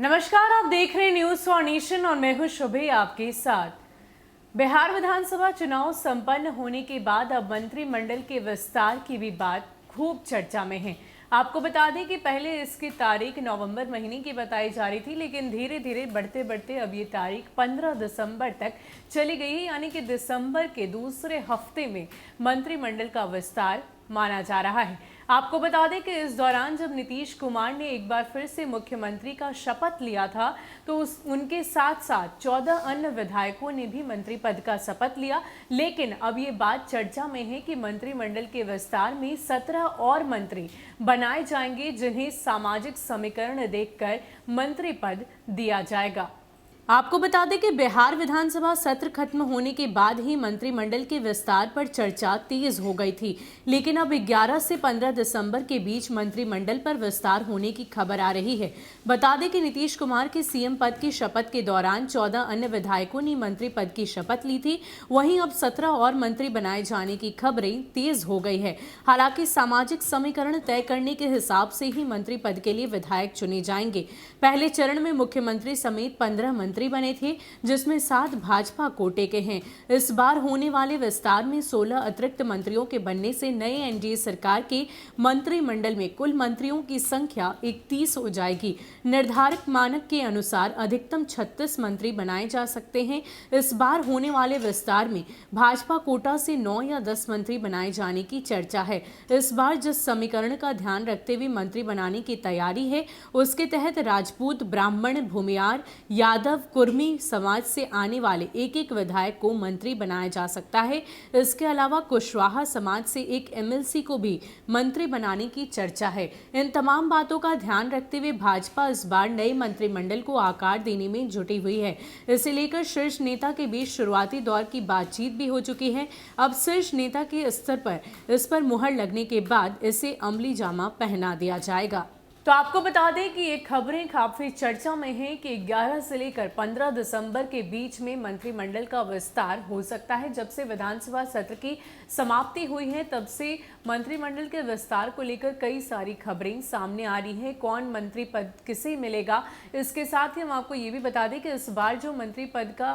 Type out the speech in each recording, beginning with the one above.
नमस्कार, आप देख रहे हैं न्यूज फॉर नेशन और मैं हूं शुभे आपके साथ। बिहार विधानसभा चुनाव संपन्न होने के बाद अब मंत्रिमंडल के विस्तार की भी बात खूब चर्चा में है। आपको बता दें कि पहले इसकी तारीख नवंबर महीने की बताई जा रही थी, लेकिन धीरे धीरे बढ़ते बढ़ते अब ये तारीख 15 दिसंबर तक चली गई है, यानी कि दिसंबर के दूसरे हफ्ते में मंत्रिमंडल का विस्तार माना जा रहा है। आपको बता दें कि इस दौरान जब नीतीश कुमार ने एक बार फिर से मुख्यमंत्री का शपथ लिया था, तो उनके साथ साथ 14 अन्य विधायकों ने भी मंत्री पद का शपथ लिया। लेकिन अब ये बात चर्चा में है कि मंत्रिमंडल के विस्तार में 17 और मंत्री बनाए जाएंगे, जिन्हें सामाजिक समीकरण देखकर मंत्री पद दिया जाएगा। आपको बता दें कि बिहार विधानसभा सत्र खत्म होने के बाद ही मंत्रिमंडल के विस्तार पर चर्चा तेज हो गई थी, लेकिन अब 11 से 15 दिसंबर के बीच मंत्रिमंडल पर विस्तार होने की खबर आ रही है। बता दें कि नीतीश कुमार के सीएम पद की शपथ के दौरान 14 अन्य विधायकों ने मंत्री पद की शपथ ली थी। वहीं अब 17 और मंत्री बनाए जाने की खबरें तेज हो गई है। हालांकि सामाजिक समीकरण तय करने के हिसाब से ही मंत्री पद के लिए विधायक चुने जाएंगे। पहले चरण में मुख्यमंत्री समेत 15 मंत्री बने थे, जिसमें 7 भाजपा कोटे के हैं। इस बार होने वाले विस्तार में 16 अतिरिक्त मंत्रियों के बनने से नए एनडीए सरकार के मंत्रिमंडल में कुल मंत्रियों की संख्या 31 हो जाएगी। निर्धारित मानक के अनुसार अधिकतम 36 मंत्री बनाए जा सकते हैं। इस बार होने वाले विस्तार में भाजपा कोटा से 9 या 10 मंत्री बनाए जाने की चर्चा है। इस बार जिस समीकरण का ध्यान रखते हुए मंत्री बनाने की तैयारी है, उसके तहत राजपूत, ब्राह्मण, भूमियार, यादव, कुर्मी समाज से आने वाले एक एक विधायक को मंत्री बनाया जा सकता है। इसके अलावा कुशवाहा समाज से एक एमएलसी को भी मंत्री बनाने की चर्चा है। इन तमाम बातों का ध्यान रखते हुए भाजपा इस बार नए मंत्रिमंडल को आकार देने में जुटी हुई है। इसे लेकर शीर्ष नेता के बीच शुरुआती दौर की बातचीत भी हो चुकी है। अब शीर्ष नेता के स्तर पर इस पर मुहर लगने के बाद इसे अमली जामा पहना दिया जाएगा। तो आपको बता दें कि ये खबरें काफी चर्चा में हैं कि 11 से लेकर 15 दिसंबर के बीच में मंत्रिमंडल का विस्तार हो सकता है। जब से विधानसभा सत्र की समाप्ति हुई है, तब से मंत्रिमंडल के विस्तार को लेकर कई सारी खबरें सामने आ रही हैं। कौन मंत्री पद किसे मिलेगा, इसके साथ ही हम आपको ये भी बता दें कि इस बार जो मंत्री पद का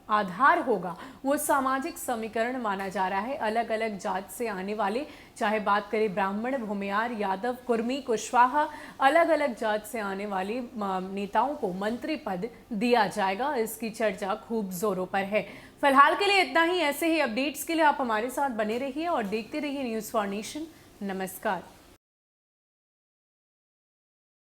आधार होगा वो सामाजिक समीकरण माना जा रहा है। अलग अलग जात से आने वाले, चाहे बात करें ब्राह्मण, भूमियार, यादव, कुर्मी, कुशवाहा, अलग अलग जात से आने वाले नेताओं को मंत्री पद दिया जाएगा। इसकी चर्चा खूब जोरों पर है। फिलहाल के लिए इतना ही। ऐसे ही अपडेट्स के लिए आप हमारे साथ बने रहिए और देखते रहिए न्यूज़ फॉर नेशन। नमस्कार।